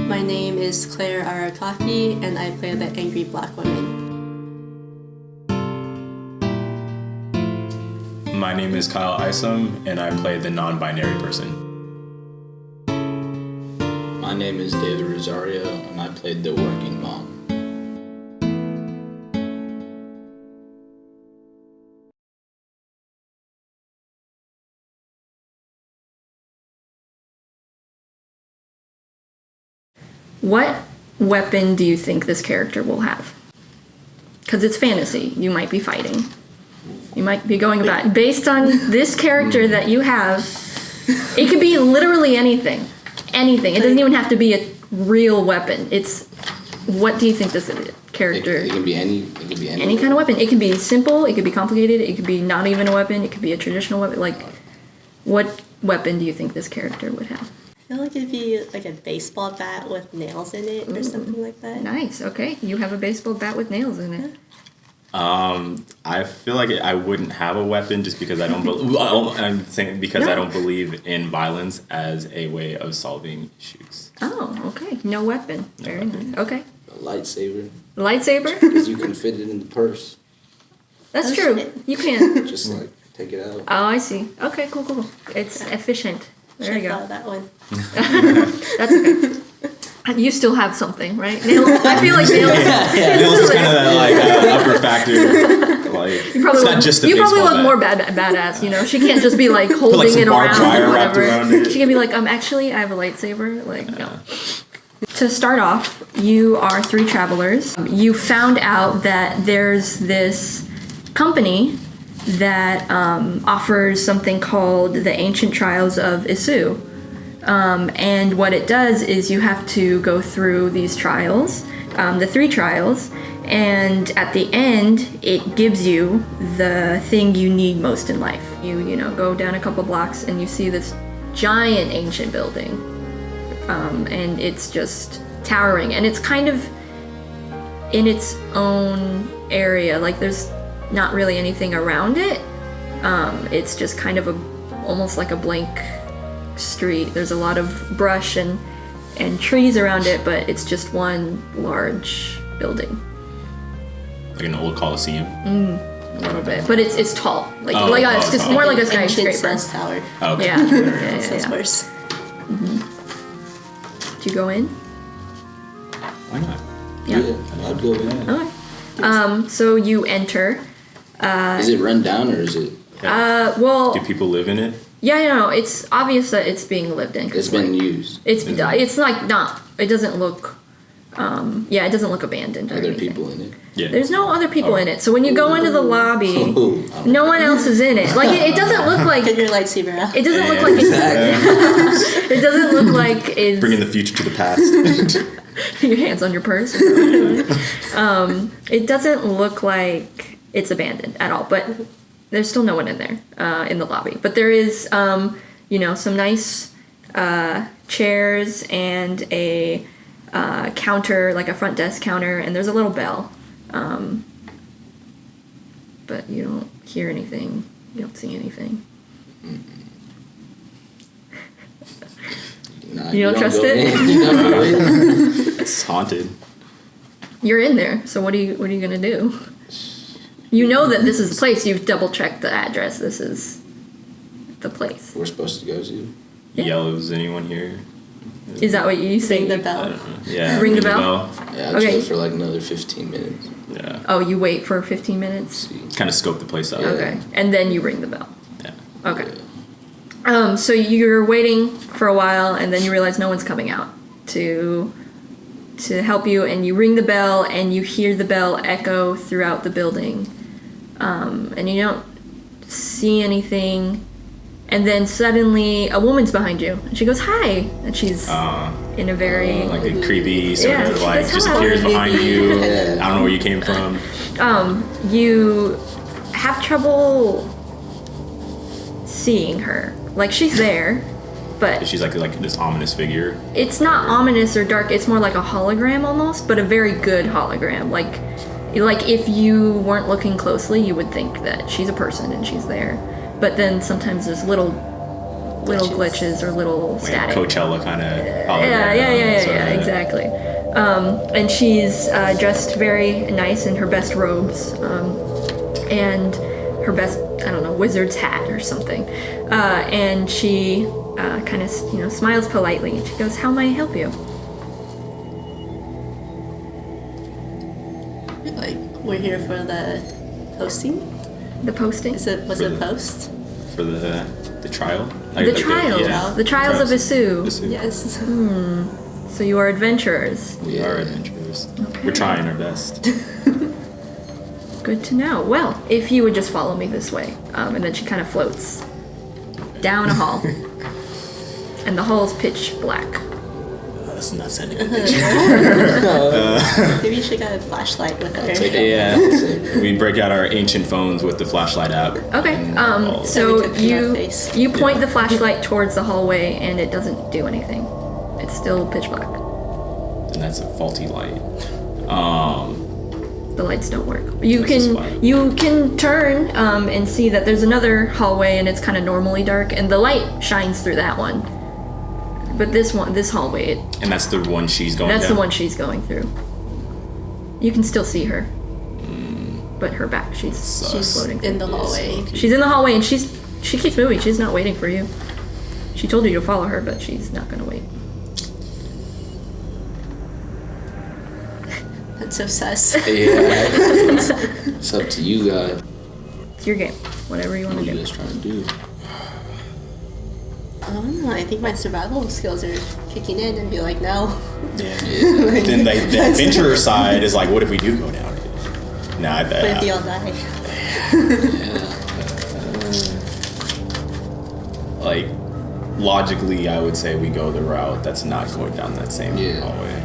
My name is Claire Arakaki, and I play the angry black woman. My name is Kyle Isom, and I play the non-binary person. My name is David Rosario, and I played the working mom. What weapon do you think this character will have? Because it's fantasy. You might be fighting. You might be going about. Based on this character that you have, it could be literally anything. Anything. It doesn't even have to be a real weapon. It's, what do you think this character... It can be any kind of weapon. It could be simple, it could be complicated, it could be not even a weapon, it could be a traditional weapon. Like, what weapon do you think this character would have? I feel like it'd be like a baseball bat with nails in it or something like that. Nice, okay. You have a baseball bat with nails in it. I feel like I wouldn't have a weapon just because I don't I'm saying because I don't believe in violence as a way of solving issues. Oh, okay. No weapon. Very nice. Okay. A lightsaber. Lightsaber? Because you can fit it in the purse. That's true. You can. Just like take it out. Oh, I see. Okay, cool. It's efficient. There you go. That one. That's okay. You still have something, right? Nails. I feel like nails. Nails is kind of that like upper factor. Like, you probably it's not just a you probably baseball look bat. more badass. You know, she can't just be like holding like some it barbed around wire or wrapped whatever. around it. She can be like, actually, I have a lightsaber. Like, no. To start off, you are 3 travelers. You found out that there's this company that offers something called the Ancient Trials of Isu. And what it does is you have to go through these trials, the 3 trials, and at the end, it gives you the thing you need most in life. You go down a couple blocks and you see this giant ancient building, and it's just towering, and it's kind of in its own area. Like, there's not really anything around it. It's just kind of almost like a blank street. There's a lot of brush and trees around it, but it's just one large building. Like an old Coliseum. A little bit, but it's tall. It's just tall. more like a Ancient skyscraper. Sense Tower. Okay. Yeah. Sounds worse. Do you go in? Why not? Yeah. I'd go in. Okay. So you enter. Is it run down or is it? Well. Do people live in it? Yeah, it's obvious that it's being lived in. It's been used. It's like not. It doesn't look. It doesn't look abandoned. Are there people in it? Yeah. There's no other people in it. So when you go into the lobby, no one else is in it. Like it doesn't look like. Get your lightsaber out. It doesn't look like. It doesn't look like it's Bringing the future to the past. your hands on your purse. It doesn't look like it's abandoned at all, but there's still no one in there in the lobby. But there is, some nice chairs and a counter, like a front desk counter, and there's a little bell. But you don't hear anything. You don't see anything. You don't trust it? It's haunted. You're in there, so what are you gonna do? You know that this is the place. You've double checked the address. This is the place. We're supposed to go to. Yellow, is anyone here? Is that what you say? Ring the bell. Yeah. Ring the bell? Yeah, I'll Okay. chill for like another 15 minutes. Yeah. Oh, you wait for 15 minutes? Kind of scope the place out. Okay. And then you ring the bell. Yeah. Okay. So you're waiting for a while, and then you realize no one's coming out to help you, and you ring the bell, and you hear the bell echo throughout the building, and you don't see anything, and then suddenly a woman's behind you, and she goes, "Hi," and she's in a very Like a creepy sort Yeah, of she like goes, just "Hello." appears behind you. I don't know where you came from. You have trouble seeing her. Like, she's there, but She's like this ominous figure. it's not ominous or dark. It's more like a hologram almost, but a very good hologram. Like if you weren't looking closely, you would think that she's a person and she's there. But then sometimes there's little little glitches or little Like static. Coachella kind of. Yeah, exactly. And she's dressed very nice in her best robes, and her best, I don't know, wizard's hat or something. And she kind of, smiles politely. And she goes, "How may I help you?" Like, we're here for the posting? The posting? Was it post? For the trial. The trials. The trials of Isu. Yes. So you are adventurers. We are adventurers. Okay. We're trying our best. Good to know. Well, if you would just follow me this way. And then she kind of floats down a hall. And the hall's pitch black. That's not sending a picture. Maybe you should get a flashlight with her. Yeah. We break out our ancient phones with the flashlight app. Okay. So Every time you have face. you point the flashlight towards the hallway, and it doesn't do anything. It's still pitch black. And that's a faulty light. The lights don't work. You This is fine. can turn and see that there's another hallway, and it's kind of normally dark, and the light shines through that one. But this hallway, And that's the one she's going that's down. the one she's going through. You can still see her, but her back, she's floating. In the hallway. She's in the hallway, and she keeps moving. She's not waiting for you. She told you to follow her, but she's not gonna wait. That's so sus. Yeah. It's up to you guys. It's your game. Whatever you want What to are you do. guys trying to do? I don't know. I think my survival skills are kicking in and be like, no. Yeah. Then the adventurer side is like, what if we do go down? Nah, I What if they bet. all die? Like, logically, I would say we go the route that's not going down that same Yeah. hallway.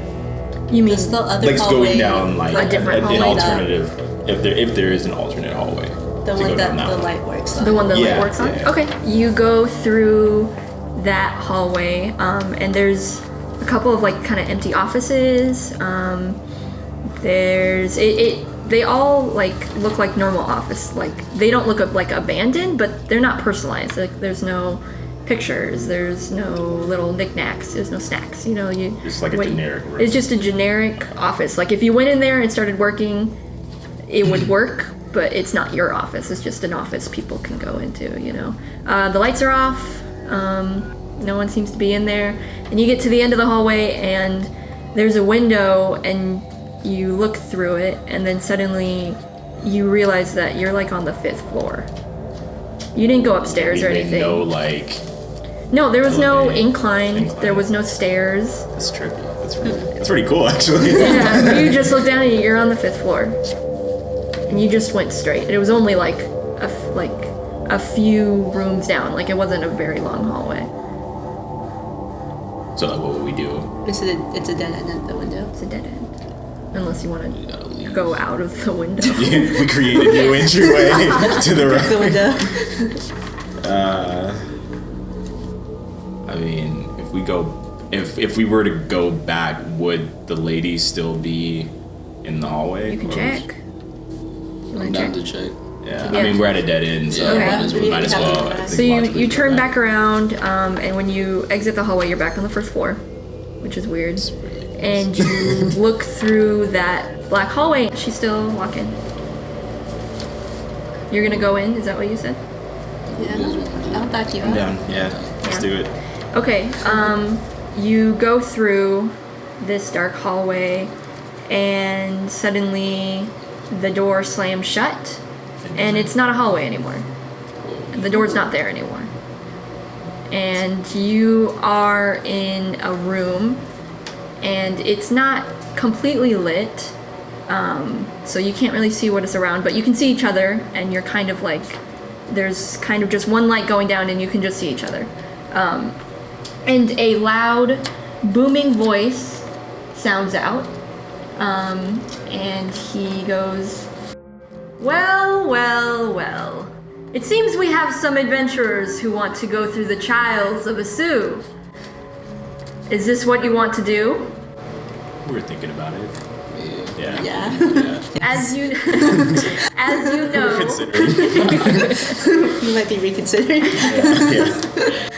You mean It's the other Like hallway. going down like A different an hallway. alternative. If there is an alternate hallway. The to one go that down the one. light works on. the one that Yeah, light works on? yeah. Okay. You go through that hallway, and there's a couple of like kind of empty offices. There's they all like look like normal office. Like they don't look like abandoned, but they're not personalized. Like there's no pictures, there's no little knickknacks, there's no snacks. It's like a generic room. It's just a generic office. Like if you went in there and started working, it would work, but it's not your office. It's just an office people can go into. The lights are off. No one seems to be in there, and you get to the end of the hallway, and there's a window, and you look through it, and then suddenly you realize that you're like on the 5th floor. You didn't go upstairs or anything. No, like, No, there was no elevator. incline. There was no stairs. that's trippy. That's pretty cool, actually. Yeah, you just look down and you're on the 5th floor, and you just went straight. It was only like a few rooms down. Like it wasn't a very long hallway. So like, what would we do? It's a dead end at the window. It's a dead end, unless you want You gotta to leave. go out of the window. We create a new entryway to the The right. window. I mean, if we were to go back, would the lady still be in the hallway? You can Or- check. You I'm wanna down check? to check. Yeah, Yeah. I mean we're at a dead end, so Yeah, might as well. okay. Might as well. I So think logically you go turn back around, and when you exit the hallway, you're back on the 1st floor, which is weird. And you look through that black hallway. She's still walking. You're gonna go in? Is that what you said? Yeah. I'll back you I'm up. down. Yeah, let's do it. Okay, you go through this dark hallway, and suddenly the door slams shut, and it's not a hallway anymore. The door's not there anymore. And you are in a room, and it's not completely lit, so you can't really see what is around, but you can see each other, and you're kind of like, there's kind of just one light going down, and you can just see each other. And a loud, booming voice sounds out, and he goes, "Well, well, well. It seems we have some adventurers who want to go through the trials of Isu. Is this what you want to do?" We were thinking about it. Yeah. Yeah. Yeah. As you as you know, You might be reconsidering.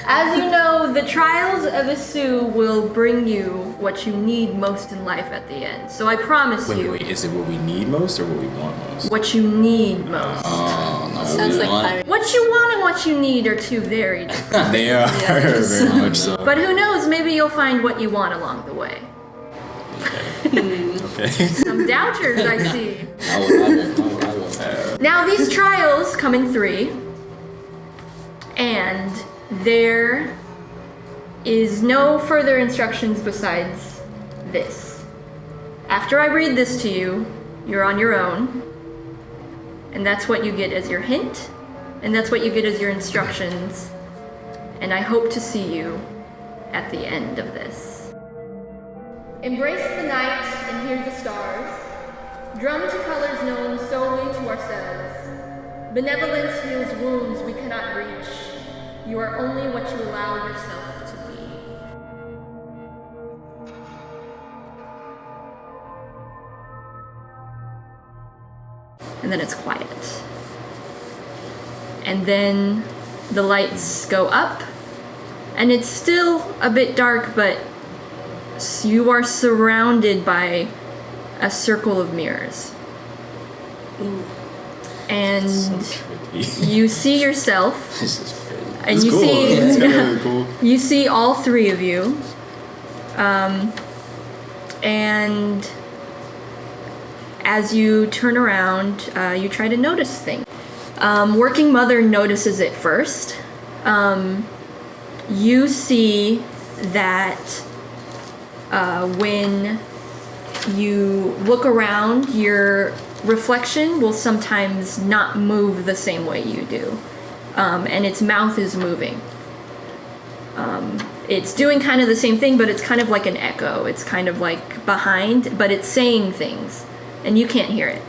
as you know, the trials of Isu will bring you what you need most in life at the end. So I promise you, Wait. Is it what we need most or what we want most? what you need most. Oh, no. Sounds like want- pirate. What you want and what you need are two very different. They are Yes. very much so. But who knows? Maybe you'll find what you want along the way. Okay. Some doubters, I see. I will. Now these trials come in 3, and there is no further instructions besides this. After I read this to you, you're on your own, and that's what you get as your hint, and that's what you get as your instructions, and I hope to see you at the end of this. Embrace the night and hear the stars. Drum to colors known solely to ourselves. Benevolence heals wounds we cannot reach. You are only what you allow yourself to be. And then it's quiet. And then the lights go up, and it's still a bit dark, but you are surrounded by a circle of mirrors. And you see yourself, This is crazy. and It's you cool. It's see really cool. you see all 3 of you. And as you turn around, you try to notice things. Working Mother notices it first. You see that when you look around, your reflection will sometimes not move the same way you do. And its mouth is moving. It's doing kind of the same thing, but it's kind of like an echo. It's kind of like behind, but it's saying things, and you can't hear it.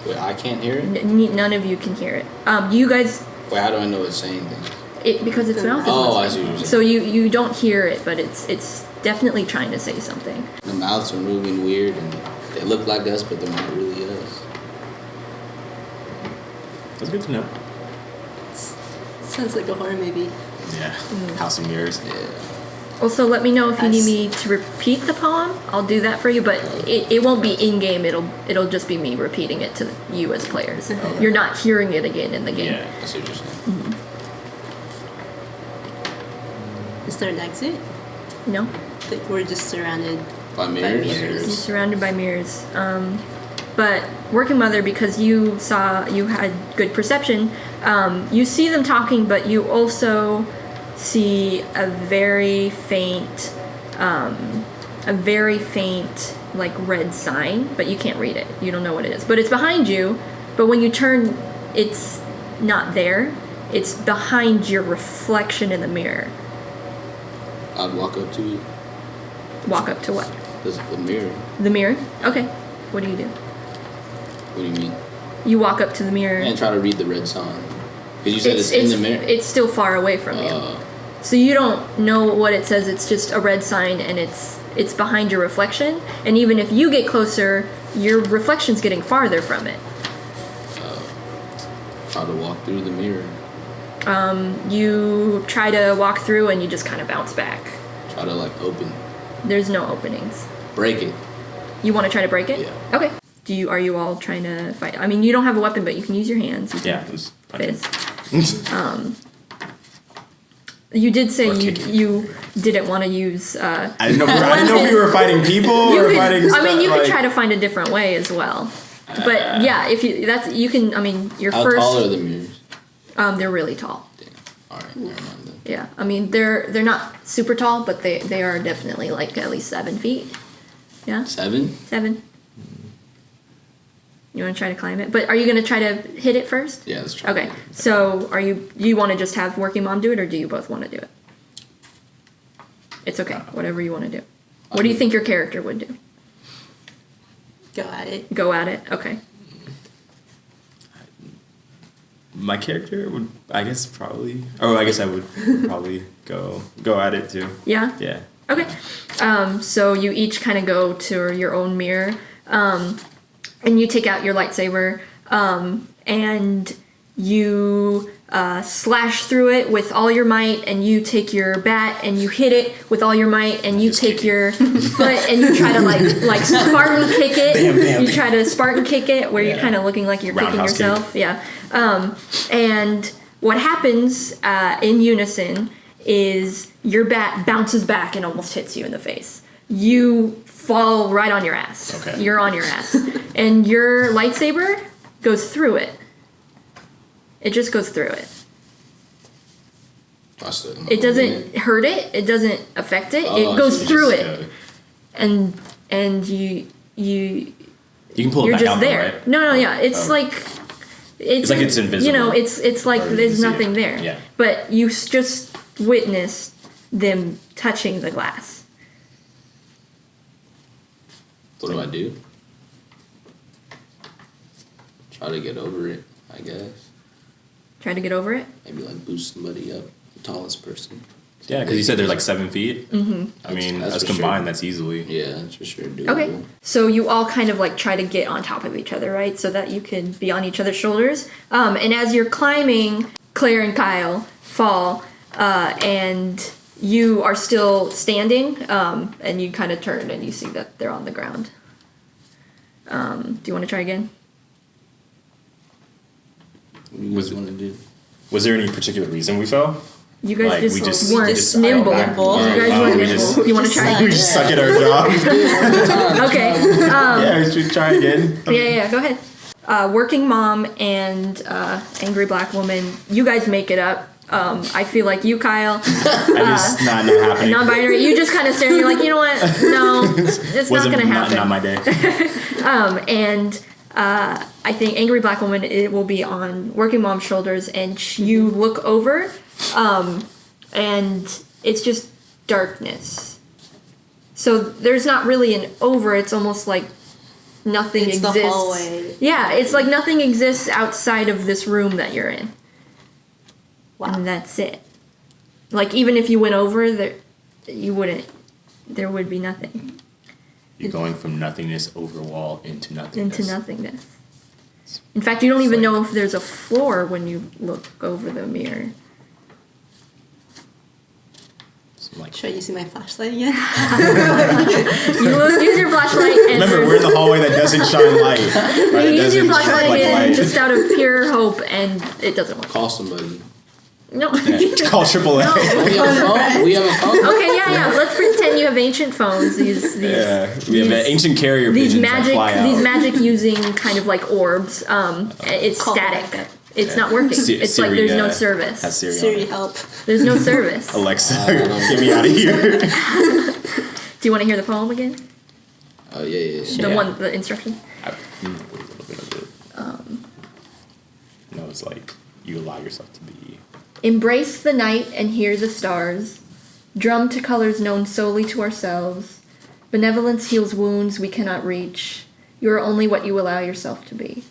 Wait, I can't hear it? None of you can hear it. You guys, Wait, how do I know it's saying things? because its mouth is Oh, moving. I see what you're saying. So you don't hear it, but it's definitely trying to say something. The mouths are moving weird, and they look like us, but they're not really us. That's good to know. Sounds like a horror movie. Yeah. House of Mirrors. Yeah. Also, let me know if you need Us. me to repeat the poem. I'll do that for you, but it won't be in game. It'll just be me repeating it to you as players. You're not hearing it again in the game. Yeah. I see what you're saying. Is there an exit? No, Like we're just surrounded By mirrors? mirrors. you're surrounded by mirrors. But Working Mother, because you had good perception, you see them talking, but you also see a very faint like red sign, but you can't read it. You don't know what it is. But it's behind you, but when you turn, it's not there. It's behind your reflection in the mirror. I'd walk up to it. Walk up to what? The mirror. The mirror? Okay. What do you do? What do you mean? You walk up to the mirror. And try to read the red sign. Because you said it's in the mirror. It's still far away from you. So you don't know what it says. It's just a red sign, and it's behind your reflection. And even if you get closer, your reflection's getting farther from it. Try to walk through the mirror. You try to walk through, and you just kind of bounce back. Try to like open. There's no openings. Break it. You want to try to break it? Yeah. Okay. Are you all trying to fight? I mean, you don't have a weapon, but you can use your hands. You can Yeah. It was fist. You did say Or you kicking. you didn't want to use. I didn't know if we were fighting people or fighting stuff. I mean, you like, could try to find a different way as well. But yeah, if you can. I mean, your How first. tall are the mirrors? They're really tall. Damn. Alright, never mind then. Yeah, I mean they're not super tall, but they are definitely like at least 7 feet. Yeah, 7? 7. You want to try to climb it, but are you going to try to hit it first? Yeah, let's try. Okay, so do you want to just have Working Mom do it, or do you both want to do it? It's okay, whatever you want to do. What do you think your character would do? Go at it. Go at it. Okay. My character would, I guess, probably. Oh, I guess I would probably go at it too. Yeah. Yeah. Okay. So you each kind of go to your own mirror, and you take out your lightsaber, and you slash through it with all your might, and you take your bat and you hit it with all your might, and you take your foot and you try to like Spartan kick it. Bam, you try to Spartan kick it, where you're Yeah. kind of looking like you're kicking Roundhouse yourself. Yeah. And what happens in unison is your bat bounces back and almost hits you in the face. You fall right on your ass. Okay. You're on your ass. And your lightsaber goes through it. It just goes through it. It doesn't hurt it. It doesn't affect it. It goes through it. And you can pull it you're back just out, there. right? No, yeah. It's like It's like it's invisible. You know, it's like Or you there's see it. nothing there. Yeah. But you just witnessed them touching the glass. What do I do? Try to get over it, I guess. Try to get over it. Maybe like boost somebody up, the tallest person. Yeah, because you said they're like 7 feet. Mm-hmm. I mean, That's us for combined, sure. that's easily. Yeah, that's for sure doable. Okay. So you all kind of like try to get on top of each other, right? So that you can be on each other's shoulders. And as you're climbing, Claire and Kyle fall, and you are still standing, and you kind of turn and you see that they're on the ground. Do you want to try again? What do you guys want to do? Was there any particular reason we fell? You guys Like, we just just- weren't we just nimble. fell nimble. You guys Oh, weren't we nimble. just- You want to try We again? just suck at our job. Okay. Yeah, we should try again. Yeah, go ahead. Working mom and angry black woman, you guys make it up. I feel like you, Kyle, I just not happening. non-binary, you just kind of stare and you're like, you know what? No, it's not going to happen. Not my day. And I think angry black woman, it will be on working mom's shoulders, and you look over, and it's just darkness. So there's not really an over. It's almost like nothing It's exists. the hallway. Yeah, it's like nothing exists outside of this room that you're in. Wow. And that's it. Like, even if you went over there, you wouldn't. There would be nothing. You're going from nothingness over wall into nothingness. Into nothingness. In fact, you don't even know if there's a floor when you look over the mirror. It's like, Should I use my flashlight again? You use your flashlight and remember, we're in the hallway that doesn't shine light. Right? you It use your doesn't flashlight shine like again light. just out of pure hope, and it doesn't work. Call somebody. No. Call AAA. We have a phone. We have a phone. Okay, yeah. Let's pretend you have ancient phones. These Yeah, we have ancient carrier these pigeons that fly out. magic using kind of like orbs. It's Call static. backup. It's not working. It's like there's no service. Has Siri, Siri, on it. help. There's no service. Alexa, get me out of here. Do you want to hear the poem again? Oh yeah. The instruction. I know a little bit of it. It's like you allow yourself to be. Embrace the night and hear the stars. Drum to colors known solely to ourselves. Benevolence heals wounds we cannot reach. You are only what you allow yourself to be.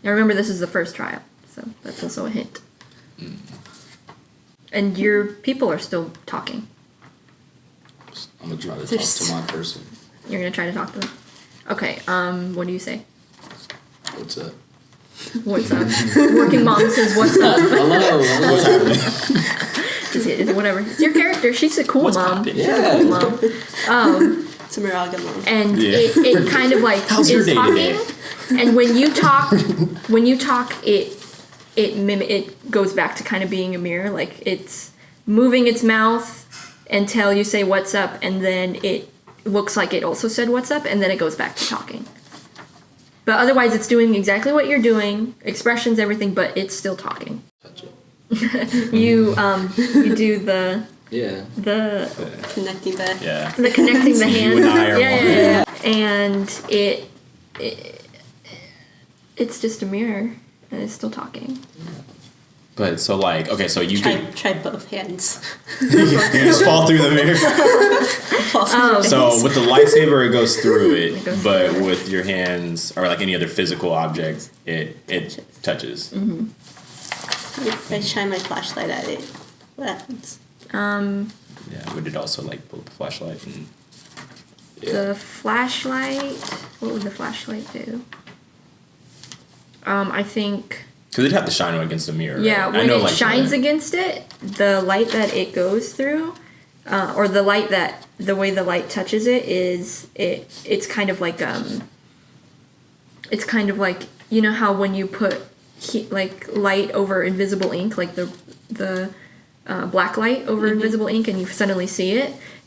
Now remember, this is the first trial, so that's also a hint. And your people are still talking. I'm gonna try to talk to my person. You're gonna try to talk to them? Okay, what do you say? What's up? What's up? Working mom says, what's up? Hello. What's happening? Is it whatever. It's your character. She's a cool What's mom. poppin'? She's a cool mom. It's a Miraga mom. And Yeah. it kind of like How's your is day talking. today? And when you talk, it goes back to kind of being a mirror. Like, it's moving its mouth until you say what's up, and then it looks like it also said what's up, and then it goes back to talking. But otherwise, it's doing exactly what you're doing, expressions, everything, but it's still talking. Touch it. You do the Connecting the... Yeah. the connecting the hands. You and I are yeah. And it's just a mirror, and it's still talking. But so like, okay, so you could Try both hands. you just fall through the mirror. So with the lightsaber, it goes through it, goes but through it. with your hands or like any other physical object, it touches. If I shine my flashlight at it, what happens? Yeah, would it also like pull up a flashlight and The flashlight. What would the flashlight do? I think. because it'd have to shine against the mirror. Yeah, right? when I know, it like, shines against it, the light that it goes through, or the light that the way the light touches it is it's kind of like you know how when you put like light over invisible ink, like the black light over invisible ink, and you suddenly see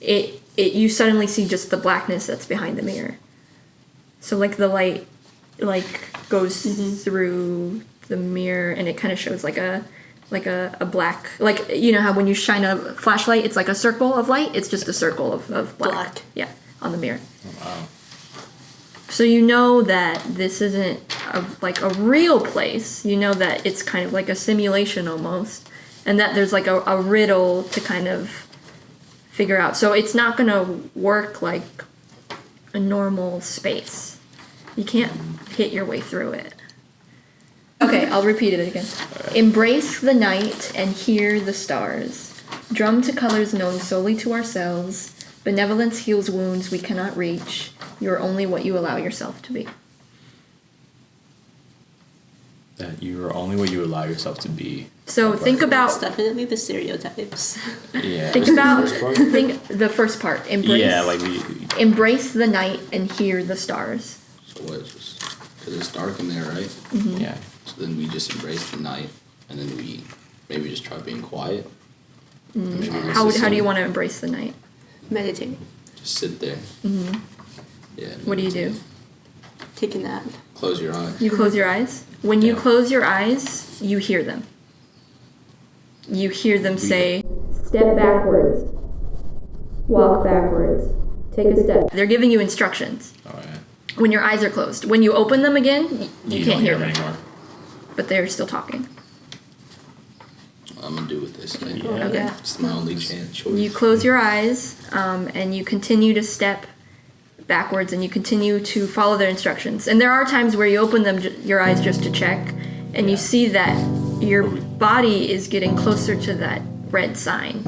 it you suddenly see just the blackness that's behind the mirror. So like the light like goes through the mirror, and it kind of shows like a black, like, you know how when you shine a flashlight, it's like a circle of light. It's just a circle of black. Yeah, on the mirror. Oh, wow. So you know that this isn't like a real place. You know that it's kind of like a simulation almost, and that there's like a riddle to kind of figure out. So it's not going to work like a normal space. You can't hit your way through it. Okay, I'll repeat it again. Embrace the night and hear the stars. Drum to colors known solely to ourselves. Benevolence heals wounds we cannot reach. You're only what you allow yourself to be. That you are only what you allow yourself to be. So think It's about definitely the stereotypes. Yeah. think about think the first part. Embrace Yeah, like embrace the night and hear the stars. So what? Just because it's dark in there, right? yeah. So then we just embrace the night, and then we maybe just try being quiet. I'm sure this How is do you some- want to embrace the night? Meditate. Just sit there. Yeah. What do you do? Take a nap. Close your eyes. You close your eyes. When you Yeah. close your eyes, you hear them. You hear them say, "Step backwards. Walk backwards. Take a step." They're giving you instructions Oh, yeah. when your eyes are closed. When you open them again, you can't don't hear them, anymore. but they're still talking. I'm gonna do with this thing. Yeah. Okay. It's my only chance. Choice. You close your eyes, and you continue to step backwards, and you continue to follow their instructions. And there are times where you open them, your eyes just to check, and you see that your body is getting closer to that red sign.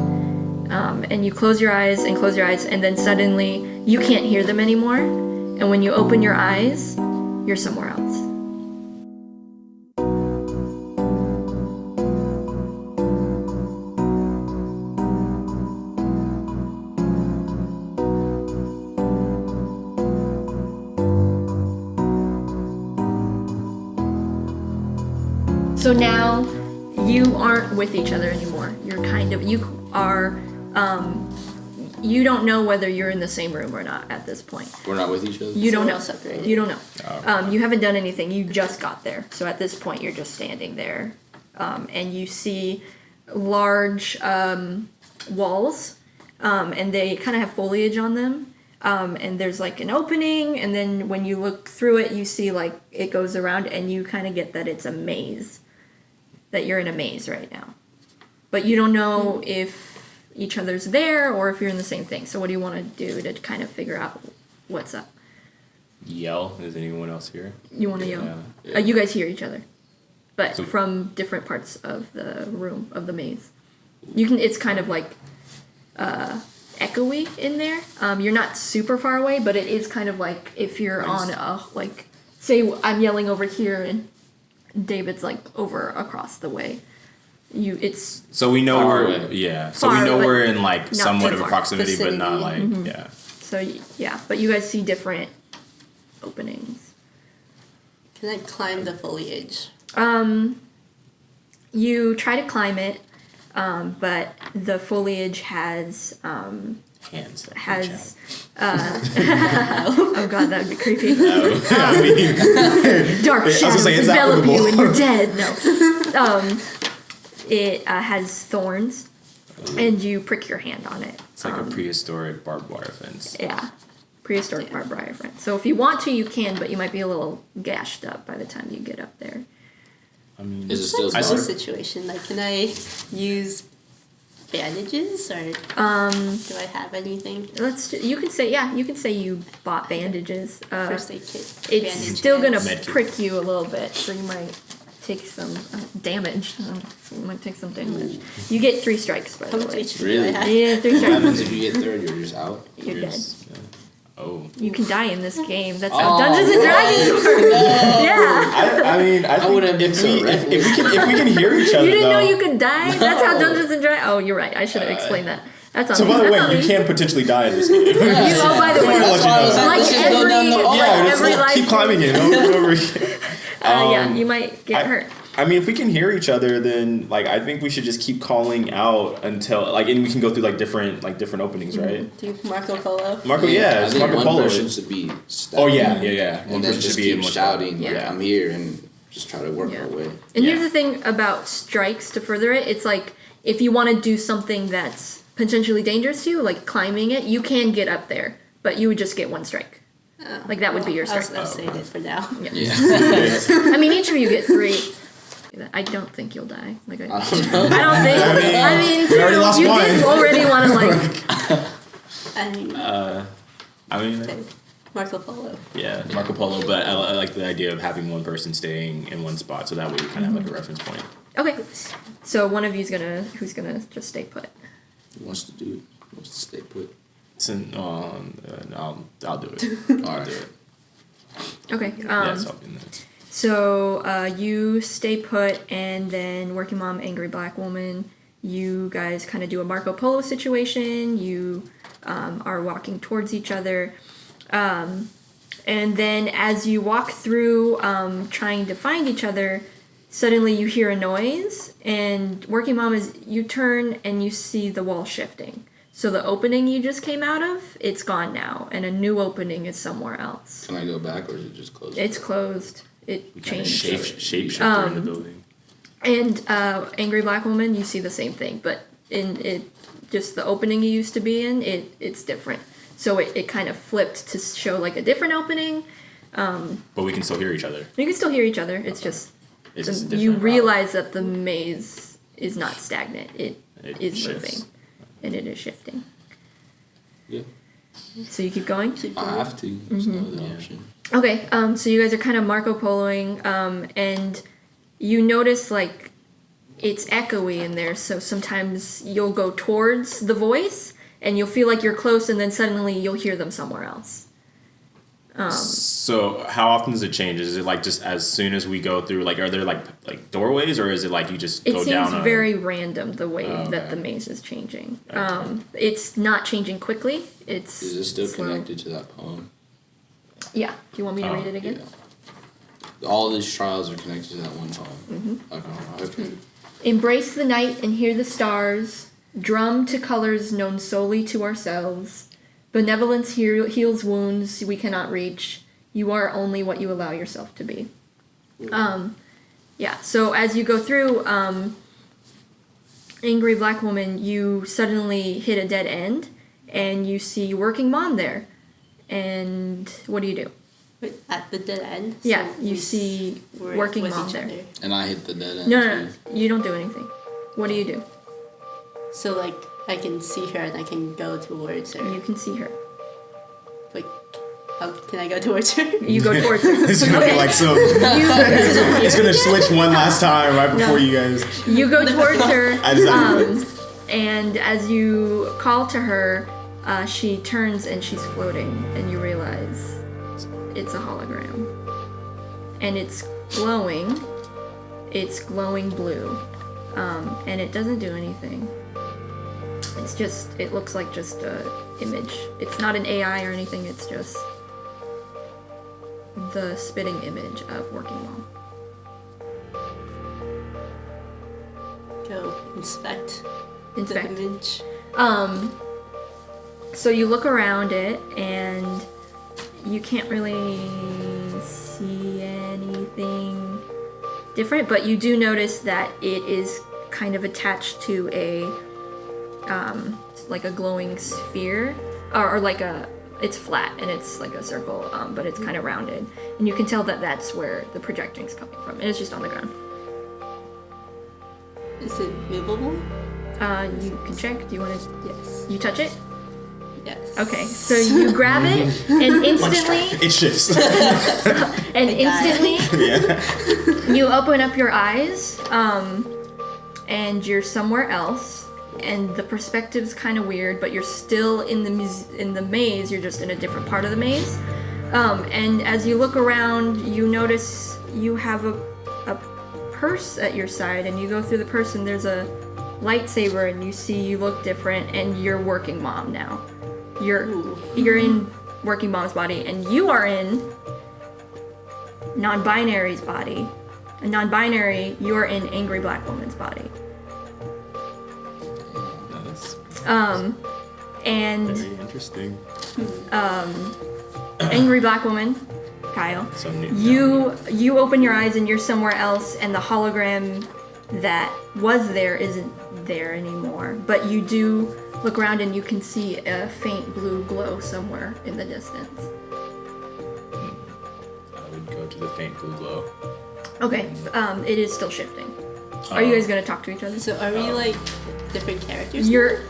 And you close your eyes, and then suddenly you can't hear them anymore. And when you open your eyes, you're somewhere else. So now you aren't with each other anymore. You don't know whether you're in the same room or not at this point. We're not with each other. You don't we're know. all separated. You don't know. Oh. You haven't done anything. You just got there. So at this point, you're just standing there. And you see large walls, and they kind of have foliage on them. And there's like an opening, and then when you look through it, you see like it goes around, and you kind of get that it's a maze. That you're in a maze right now. But you don't know if each other's there or if you're in the same thing. So what do you want to do to kind of figure out what's up? Yell. Is anyone else here? You want to yell? Yeah. You guys hear each other, but So- from different parts of the room of the maze. You can. It's kind of like echoey in there. You're not super far away, but it is kind of like if you're on a like. Say I'm yelling over here and David's like over across the way. It's So we know Far we're away. yeah. So Far, we know but we're in like not somewhat too of a far. proximity, but not like Vicinity. yeah. so yeah. But you guys see different openings. Can I climb the foliage? You try to climb it, but the foliage has Hands. That has. Oh god, that would be creepy. I mean, Dark gonna shadows say it's envelop you applicable. and you're dead. No. It has thorns, and you prick your hand on it. it's like a prehistoric barbed wire fence. Yeah. Prehistoric barbed wire fence. So if you want to, you can, but you might be a little gashed up by the time you get up there. I mean, Is it still I What's dark? the situation? Like, can I use bandages or do I have anything? You can say you bought bandages. First aid kit. It's bandage still gonna hands. Med kit. prick you a little bit, so you might take some damage. You might take some damage. You get 3 strikes, by How the much way. HP do Really? I have? Yeah, 3 What strikes. happens if you get third? You're just out. You're dead. Oh. You can die in this game. That's Oh, how Dungeons and Dragons work. Yeah. I mean, I wouldn't have think been so if we can hear each other, You didn't know though- you could die? That's how Dungeons and Dragons. Oh, you're right. I should have explained that. That's on So me. by the That's way, on you me. can potentially die in this game. Oh, by the way, Just wanna let you know. like Let's just go every, down the hall. Yeah, like just every life. keep climbing it over and over again. Yeah, you might get hurt. I mean, if we can hear each other, then like I think we should just keep calling out until like, and we can go through like different openings, right? Do Marco Polo. Marco, I it's think Marco one Polo. person should be stepping. Oh yeah. One And then person just should be in keep one shouting, like, Yeah. I'm here, and just try to work Yeah. our way. And Yeah. here's the thing about strikes to further it. It's like if you want to do something that's potentially dangerous to you, like climbing it, you can get up there, but you would just get 1 strike. Like that would be your I was strike. gonna save it for now. Yeah. I mean, each of you get 3. I don't think you'll die. Like I don't know. I don't think. I mean, we already lost you one. did already want to like. I mean, I mean, Marco Polo. yeah, Marco Polo, but I like the idea of having one person staying in one spot, so that way you kind of have like a reference point. Okay, so one of you's who's gonna just stay put. Who wants to do it? Who wants to stay put? So, I'll do it. All right. Do it. Okay. Yeah, so I'll be in there. So you stay put, and then Working Mom, Angry Black Woman, you guys kind of do a Marco Polo situation. You are walking towards each other. And then as you walk through trying to find each other, suddenly you hear a noise, and Working Mom you turn and you see the wall shifting. So the opening you just came out of, it's gone now, and a new opening is somewhere else. Can I go back, or is it just closed? It's closed. It Kind of changed. shapeshifter in the building. And Angry Black Woman, you see the same thing, but in it, just the opening you used to be in, it's different. So it kind of flipped to show like a different opening. But we can still hear each other. You can still hear each other. It's just It's just a you different realize that the maze is not stagnant. It is shifts. moving, and it is shifting. Yeah. So you keep going. I have to. There's no other Yeah. option. Okay, so you guys are kind of Marco Poloing, and you notice like it's echoey in there, so sometimes you'll go towards the voice and you'll feel like you're close, and then suddenly you'll hear them somewhere else. So how often does it change? Is it like just as soon as we go through, like are there like doorways, or is it like you just It go seems down? very random the way Oh, that okay. the maze is changing. Okay. It's not changing quickly. It's Is it still slow. connected to that poem? Yeah. Do you want me to Oh, read it again? Yeah. All these trials are connected to that one poem. Mm-hmm. Okay. Embrace the night and hear the stars, drum to colors known solely to ourselves. Benevolence heals wounds we cannot reach. You are only what you allow yourself to be. Yeah, so as you go through Angry Black Woman, you suddenly hit a dead end, and you see Working Mom there. And what do you do? Wait, at the dead end. Yeah, so you we see were Working with Mom each there. other. And I hit the dead end. No, too. you don't do anything. What do you do? So like I can see her and I can go towards her. You can see her. Like, how can I go towards her? You go towards her. It's gonna be like so. It's gonna switch one last time right before you guys. You go towards her, I just and as you call to her, she turns and she's floating, and you realize it's a hologram. And it's glowing. It's glowing blue. And it doesn't do anything. It's just, it looks like just a image. It's not an AI or anything, it's just the spitting image of Working Mom. Go inspect Inspect. the image. So you look around it and you can't really see anything different, but you do notice that it is kind of attached to a like a glowing sphere, or like it's flat and it's like a circle, but it's kind of rounded, and you can tell that that's where the projecting's coming from, and it's just on the ground. Is it movable? You can check. Do you want to? Yes. You touch it? Yes. Okay, so you grab it and instantly, It shifts. and instantly, Yeah. You open up your eyes, and you're somewhere else, and the perspective's kind of weird, but you're still in the maze. You're just in a different part of the maze. And as you look around, you notice you have a purse at your side, and you go through the purse, and there's a lightsaber, and you look different, and you're working mom now. You're in working mom's body, and you are in non-binary's body. And non-binary, you're in angry black woman's body. That's And very interesting. angry black woman, Kyle. So new. You open your eyes and you're somewhere else, and the hologram that was there isn't there anymore. But you do look around and you can see a faint blue glow somewhere in the distance. I would go to the faint blue glow. Okay, it is still shifting. Are you guys gonna talk to each other? So are we like different characters? You're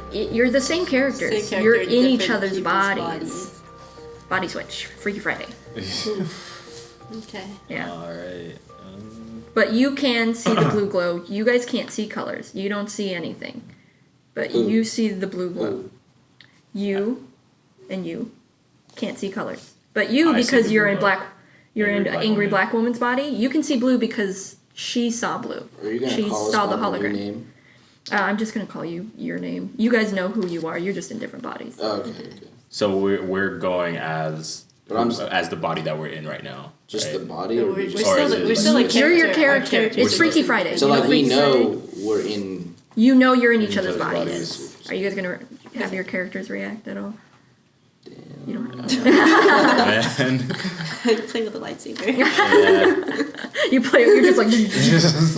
the same characters. Same character You're in in each different other's people's bodies. Body switch. Freaky Friday. Okay. Yeah. All right. But you can see the blue glow. You guys can't see colors. You don't see anything. But you see the blue glow. You and you can't see colors. But you, I see because the you're blue in glow. black, you're in Angry angry black black woman's body. You can see blue because she saw blue. Are you gonna She call us saw the by my new hologram. name? I'm just gonna call you your name. You guys know who you are. You're just in different bodies. Oh, okay. So we're going as But I'm as the body that we're in right now. Just right? the body, We're, or we we're just still, is it we're like- still a You're your Our character. characters It's are Freaky different. Friday. so You know like we Freaky know Friday? we're in. You know you're in In each other's bodies. bodies. Are you guys gonna have your characters react at all? You don't have And I'm playing with the lightsaber. You play. You're just like.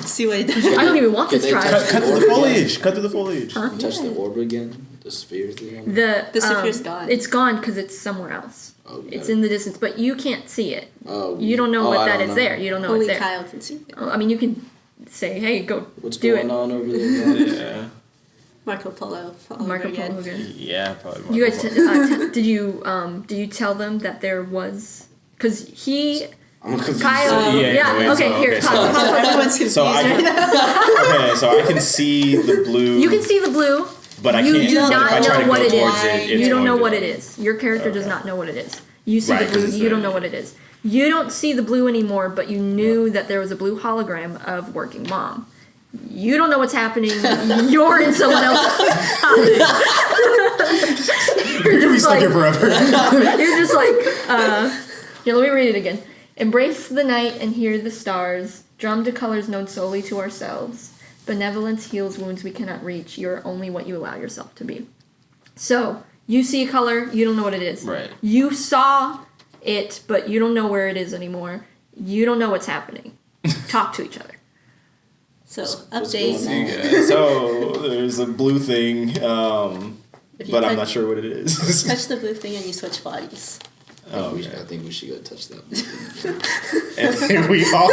See what it does. I don't even want Could this they tribe. touch cut through the foliage. Cut through the foliage. Touch the orb again. The sphere thing. The sphere's gone. It's gone because it's somewhere else. Oh, we It's got in the distance, but you can't see it. Oh, You don't know what I that don't is know. there. You don't know Only it's there. Kyle can see it. I mean, you can say, "Hey, go What's do going it." on over there? guys? Yeah. Marco Polo. all over Marco again. Polo again. Yeah. Probably. You guys, did you tell them that there was? Because he, I'm confused. Kyle, Yeah, wait, okay, so- here, okay, so- talk. Everyone's confused So I right can, now. okay, so I can see the blue. You can see the blue. but I you can't. do but not if I try know to what go it is. towards it, it's You don't know going what to- it is. Your character does Okay. not know what it is. You see Right, the 'cause blue. it's You don't there. know what it is. You don't see the blue anymore, but you knew that there was a blue hologram of working mom. You don't know what's happening. You're in someone else's body. You're gonna be stuck here like- forever. You're just like, here, let me read it again. Embrace the night and hear the stars. Drum to colors known solely to ourselves. Benevolence heals wounds we cannot reach. You're only what you allow yourself to be. So, you see a color, you don't know what it is. Right. You saw it, but you don't know where it is anymore. You don't know what's happening. Talk to each other. So, What's update. going on? Yeah, so there's a blue thing, If you but I'm touch- not sure what it is. Touch the blue thing and you switch bodies. Oh, I okay. think we should go touch that. And then we all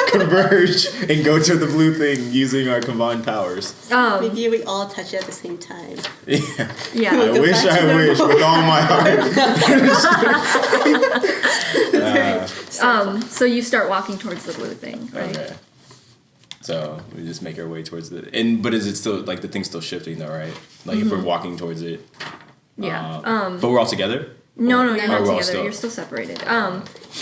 converge and go to the blue thing using our combined powers. Maybe we all touch it at the same time. Yeah. Yeah. I Go wish back to I normal. wish with all my heart. So you start walking towards the blue thing, right? Okay. So we just make our way towards but is it still like the thing's still shifting though, right? Like if we're walking towards it. Yeah. But we're all together? No, you're Or not we're all together. You're still separated.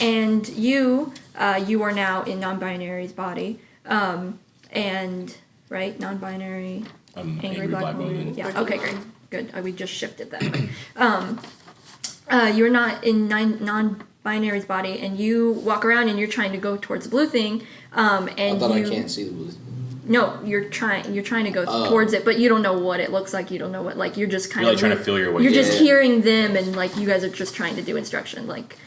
And you are now in non-binary's body. And right, non-binary, angry black woman. Yeah. Okay, great, good. We just shifted that. You're not in non-binary's body, and you walk around and you're trying to go towards the blue thing. And I thought I can't see the blue. No, you're trying to go towards it, but you don't know what it looks like. You don't know what, like, you're just kind You're of like trying to feel your way. You're through just it. hearing them, and like you guys are just trying to do instruction. Like,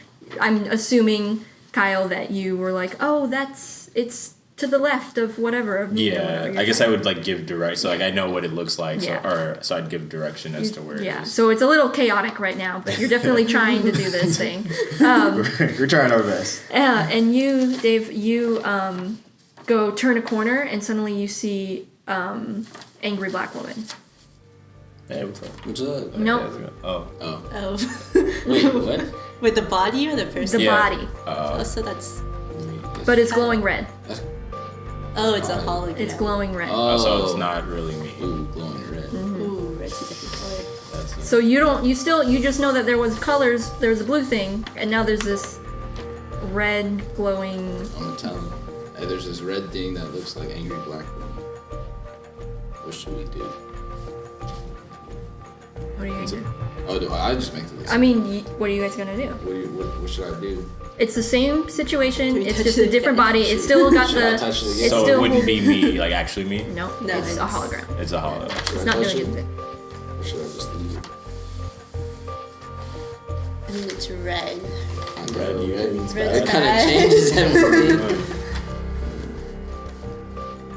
I'm assuming, Kyle, that you were like, oh, it's to the left of whatever of me. or Yeah, whatever you're I guess trying- I would like give direct, so like I know what it looks like, Yeah. so I'd give direction as to where it Yeah, is. so it's a little chaotic right now, but you're definitely trying to do this thing. We're trying our best. And you, Dave, you go turn a corner, and suddenly you see angry black woman. Hey, what's up? What's up? No. Oh. Oh. Oh. Wait, what? With the body or the person? The Yeah. body, Oh, so that's. but it's glowing red. Oh, it's a hologram. It's glowing red. Oh, so it's not really me. Ooh, glowing red. Ooh, red's a different color. That's So you just know that there was colors, there was a blue thing, and now there's this red glowing. I'm gonna tell him. Hey, there's this red thing that looks like angry black woman. What should we do? What are you gonna do? Oh, do I just make the list? I mean, what are you guys gonna do? What should I do? It's the same situation. Do we It's touch just it a different again? body. It's still got Should I the. touch it again? It's so still it wouldn't be holding- me, like actually me. No, No, it's a it's- hologram. It's a hollow. Should It's I not touch doing it? anything. Or should I just leave it? I mean, it's red. Red means Red's bad. It kind of bad. changes everything.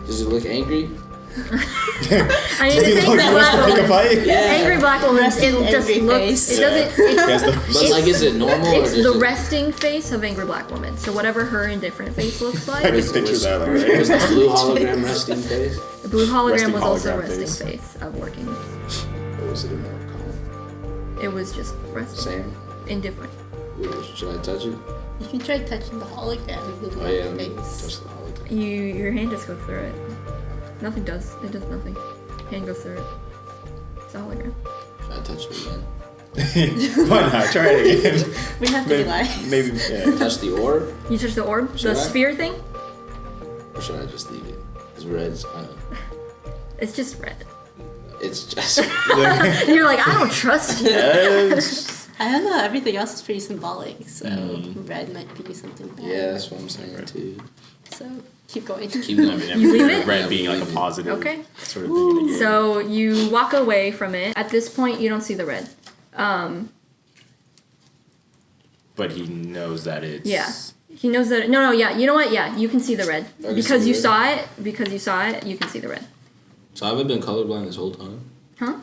Does it look angry? I need to think that black woman. fight? Angry black woman. Resting It just angry looks. face. It doesn't. Yes, But like, is it normal? or It's is the it, resting face of angry black woman. So whatever her indifferent face looks I like, can was- picture was- that. Like, Was the blue hologram resting face? the blue hologram Resting was also a hologram resting face. face of working. Or was it a more calm? It was just resting. Same? Indifferent. Ooh, should I touch it? You can try touching the hologram with Oh yeah, let me face. touch the hologram. Your hand just goes through it. Nothing does. It does nothing. Hand goes through it. It's a hologram. Should I touch it again? Why not? Try it again. We have to maybe, be live. maybe yeah. Touch the orb? You touch the orb, Should the I? sphere thing. Or should I just leave it? Because red's kind of... It's just red. It's just... You're like, I don't trust you. I don't know. Everything else is pretty symbolic, so red might be something bad. yeah, that's what I'm saying too. So keep going. Keep going. You leave it? Red being like a positive Okay. sort of thing. Again. So you walk away from it. At this point, you don't see the red. But he knows that it's. Yeah. He knows that. No, yeah. You know what? Yeah, you can see the red I can because see you the saw it. Because you saw it, you can see the red. So I haven't been colorblind this whole time? Huh?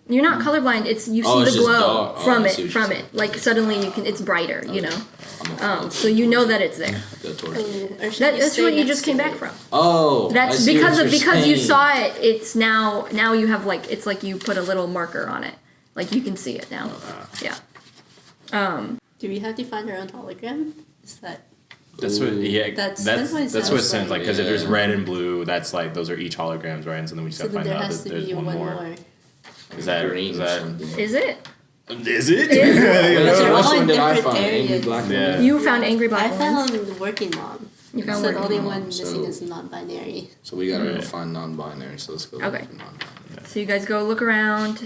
You're not colorblind. It's you Oh, see it's the just glow dark. Oh, from I see it. what From you're it. Like suddenly you can. It's brighter. You know. I'm a So you know that it's there. Go towards it. Or should we That's stay what you next just to came it? back from. Oh! That's I see because what of you're because you saying. saw it. It's now you have like it's like you put a little marker on it. Like you can see it now. Yeah. Do we have to find our own hologram? Is that That's what. Yeah. That's That's what it what it sounds sounds like. like. Because if there's Yeah. red and blue, that's like those are each holograms, right? And so then we just so? gotta Then find there out has that to there's be one one more. more. Is that green is or that? something. Is it? Is it? Wait, They're so all which in one did I different find? Angry areas. black Yeah. woman? You found angry black I woman. found working mom. You found So the working only mom, one so- missing is non-binary. So we gotta Right. find non-binary. So let's go. Okay. look for non-binary. So you guys go look around.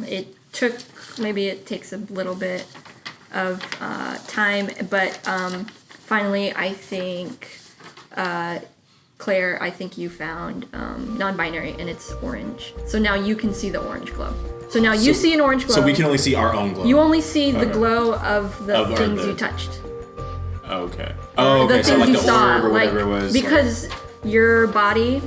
It takes a little bit of time, but finally, I think Claire, I think you found non-binary, and it's orange. So now you can see the orange glow. So now you see an orange glow. So we can only see our own glow. You only see the Okay. glow of the Of our- things the- you touched. Okay. Oh, okay. The So things like you the saw, orb or like whatever it was. because your body,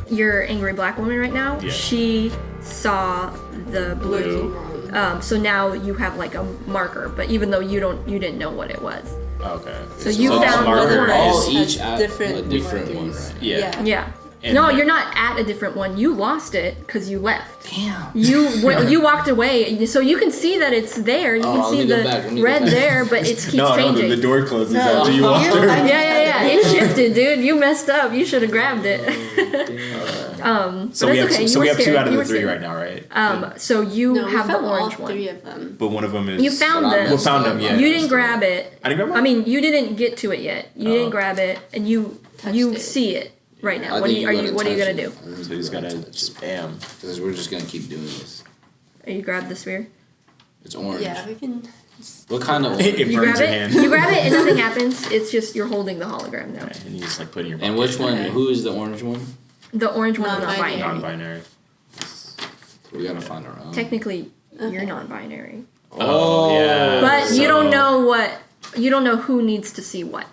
your angry black woman right now, Yeah. she saw the blue. Working mom. So now you have like a marker, but even though you didn't know what it was. Okay. So you the found marker one. All is- each has at different a different one, markers. right? Yeah. Yeah. And no, then- you're not at a different one. You lost it because you left. Damn. You walked away, so you can see that it's there. You Oh, can let see me go the back, let me go red back. there, but it keeps No, changing. the door closes No, after you you- walk through. Yeah. It shifted, dude. You messed up. You should have grabbed it. So But we have that's okay. so You we were have two scared. out of You the were three scared. right now, right? So you No, we have the found orange all one. three of them. But one of them is. You found But I them. messed found up. them, yeah. You didn't grab it. I didn't grab I mine? mean, you didn't get to it yet. You Oh. didn't grab it, and you Touched it. see it right now. I What think are you gotta What are you touch gonna it. do? I think So you just gotta touch it. spam. Because we're just gonna keep doing this. You grab the sphere. It's orange. Yeah, we can. What kind of It orange? You burns grab your it. hand. You grab it, and nothing happens. It's just you're holding the hologram now. And you just like put in your. And pocket. which one? Okay. Who is the orange one? The orange one is not Non-binary. binary. Non-binary. We gotta find our own. Technically, you're Okay. non-binary, Oh, yeah. but you don't So- know what. You don't know who needs to see what.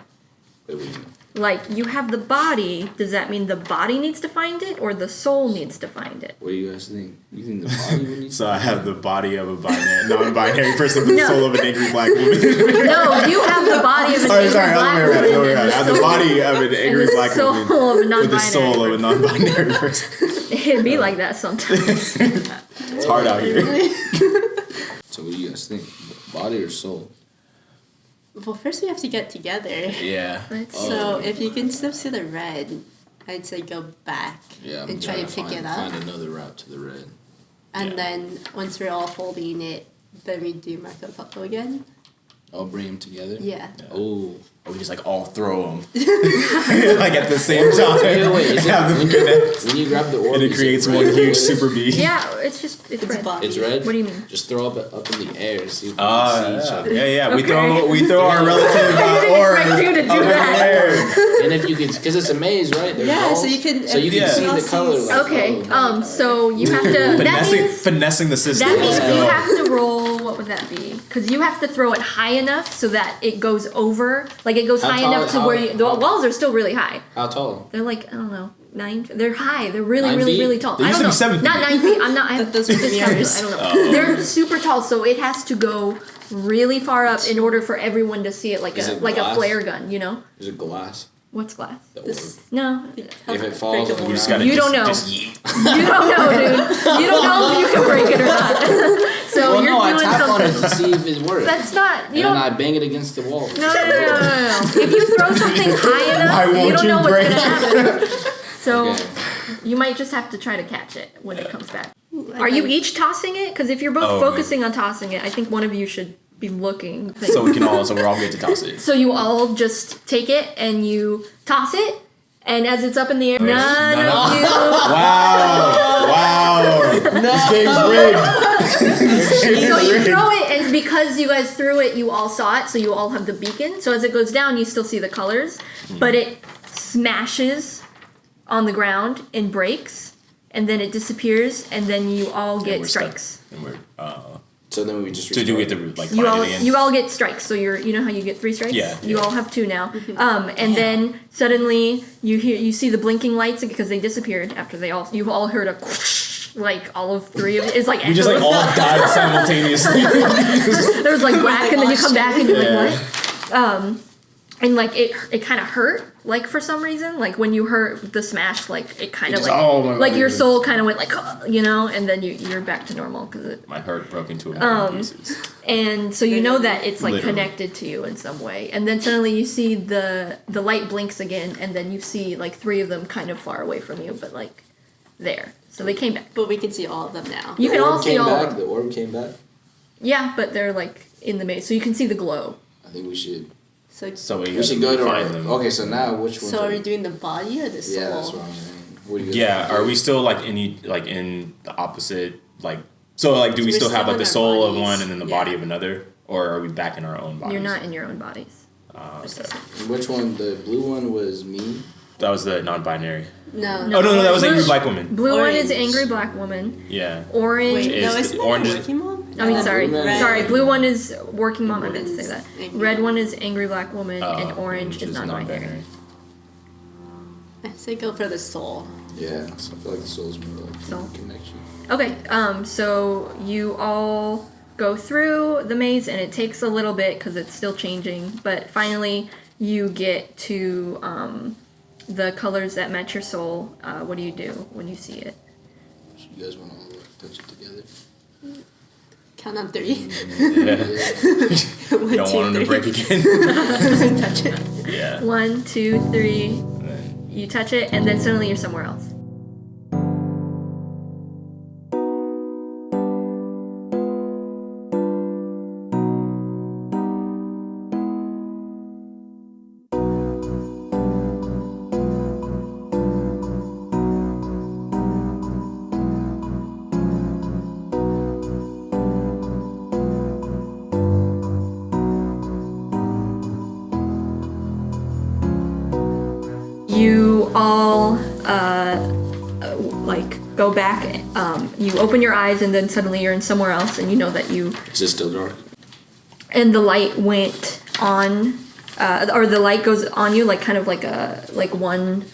Wait, wait. Like you have the body. Does that mean the body needs to find it, or the soul needs to find it? What do you guys think? You think the body would need So I have the body of a non-binary person with the No. soul of an angry black woman. No, you have the body of an angry Sorry, black let me read it. woman I and have the the soul- body of an and angry the black soul woman of a with the soul of a non-binary. non-binary person. It'd be like that sometimes. It's hard out here. So what do you guys think? Body or soul? Well, first we have to get together. Yeah. Let's So if you can still see the red, I'd say go back Yeah, I'm and try to gonna pick it up. Find another route to the red. And Yeah. then once we're all holding it, then we do Marco Polo again. I'll bring them together. Yeah. Oh. Or we just like all throw them like at the same time. Wait, is Have them it, connect. when you grab the orb, And it is creates red? one What huge is- super bee. Yeah, it's red. body. It's red? What do you mean? Just throw it up in the air, see if we can see each other. Yeah. Okay. We throw our relative orbs expect you to do up in the that. air. And if you can, because it's a maze, right? There's Yeah, walls, so you can- so you can Yeah. see the color. Like, Okay, oh. so you have to. That means Finessing the system. that means Let's you go. have to roll. What would that be? Because you have to throw it high enough so that it goes over. Like it goes How high tall- enough to how- where you, the how- walls are still really high. How tall? They're like, I don't know, 9. They're high. They're really, 9 really, feet? really tall. They I used don't to know. be 7 Not feet. 9 feet. I'm not. I, Those were just mirrors. I don't know. They're super tall, so it has to go really far up in order for everyone to see it, like Is a it like a glass? flare gun. You know? There's a glass. What's glass? The orb. This- No, If it falls on the You just ground, gotta You don't know. just yeet. you don't know, dude. You don't know if you can break it or not. So well, you're no, I doing tap on something. it to see if it works. That's not. and You then don't. I bang it against the wall. No. If you throw something high enough, Why you won't don't you know what's break gonna happen. So Okay. you might just have to try to catch it when it comes back. I Are you think- each tossing it? Because if you're both Oh, focusing on tossing it, I think one of you should be looking. So we can all. So we're all good to toss it. So you all just take it and you toss it, and as it's up in the air, none of you. Wow. This game's rigged. So you throw it, and because you guys threw it, you all saw it, so you all have the beacon. So as it goes down, you still see the colors, but it smashes on the ground and breaks, and then it disappears, and then you all get we're stuck. strikes. And we're So then we just so do we restart. get to like You find all it again? you all get strikes. So you know how you get 3 strikes? Yeah, You yeah. all have 2 now. And then suddenly you see the blinking lights because they disappeared after you all heard a whoosh, like all of 3 of it. It's like We just like echoes. all died simultaneously. There's like black, and then you come back and you're Yeah. like, what? And like it kind of hurt, like for some reason, like when you hurt the smash, like it kind of just- like oh my like your goodness. soul kind of went like, you know, and then you're back to normal because it. My heart broke into a million pieces. And so you know that it's like Literally. connected to you in some way, and then suddenly you see the light blinks again, and then you see like 3 of them kind of far away from you, but like there. So they came back. But we can see all of them now. You can The all orb see came all back. of them. The orb came back. Yeah, but they're like in the maze, so you can see the glow. I think we should. So We should go to find our. them. Okay, so now which one? So are we doing the body or the soul? Yeah, that's what I'm saying. What do you guys Yeah, think? are we still like in the opposite like so like do we We're still have still like the in our soul of bodies. one and then the Yeah. body of another, or are we back in our own bodies? You're not in your own bodies. Okay. Which one? The blue one was me. That was the non-binary. No. Oh no, that was Blue- angry black woman. Blue one is Orange. angry black woman. Yeah. Orange. Wait, Is no, the isn't that orange a is- working mom? I mean, Yeah, sorry, blue man. sorry. Blue one is working mom. I meant to say Is that. angry. Red one is angry black woman, and Oh, orange is non-binary. I say go for the soul. Yeah, I feel like the soul's more like Soul. connection. Okay, so you all go through the maze, and it takes a little bit because it's still changing, but finally you get to the colors that match your soul. What do you do when you see it? So you guys want to all touch it together? Count on 3. Yeah. 1, You don't 2, want him to 3. break again. Touch it. Yeah. 1, 2, 3. And then- You touch it, and then suddenly you're somewhere else. You all like go back. You open your eyes, and then suddenly you're in somewhere else, and you know that you Is it still dark? and the light went on, or the light goes on you like kind of like one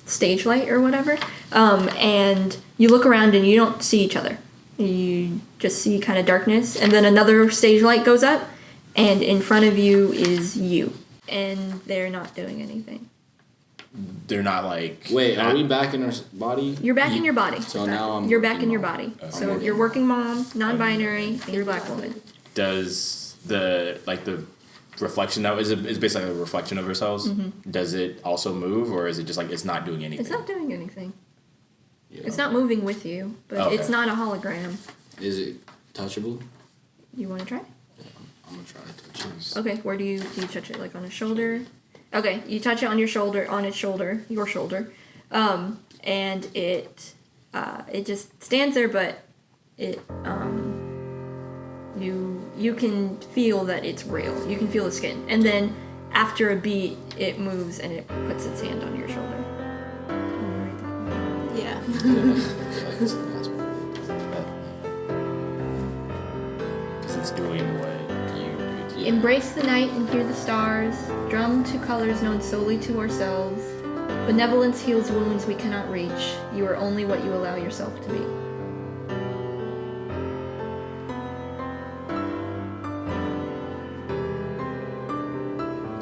stage light or whatever. And you look around and you don't see each other. You just see kind of darkness, and then another stage light goes up, and in front of you is you, and they're not doing anything. They're not like Wait, are we back in our body? You're back in your body. So now I'm. You're back working in your mom. body. I'm So working you're mom. working mom, non-binary, and you're black woman. Does the like the reflection that is basically a reflection of ourselves. Does it also move, or is it just like it's not doing anything? It's not doing anything. Yeah. It's not moving with you, but Okay. it's not a hologram. Is it touchable? You want to try? Yeah, I'm gonna try to touch it. Okay, where do you touch it? Like on his shoulder? Okay, you touch it on your shoulder, your shoulder, and it just stands there, but it you can feel that it's real. You can feel the skin, and then after a beat, it moves and it puts its hand on your shoulder. Yeah. Because it's doing what you do. Yeah. Embrace the night and hear the stars. Drum to colors known solely to ourselves. Benevolence heals wounds we cannot reach. You are only what you allow yourself to be.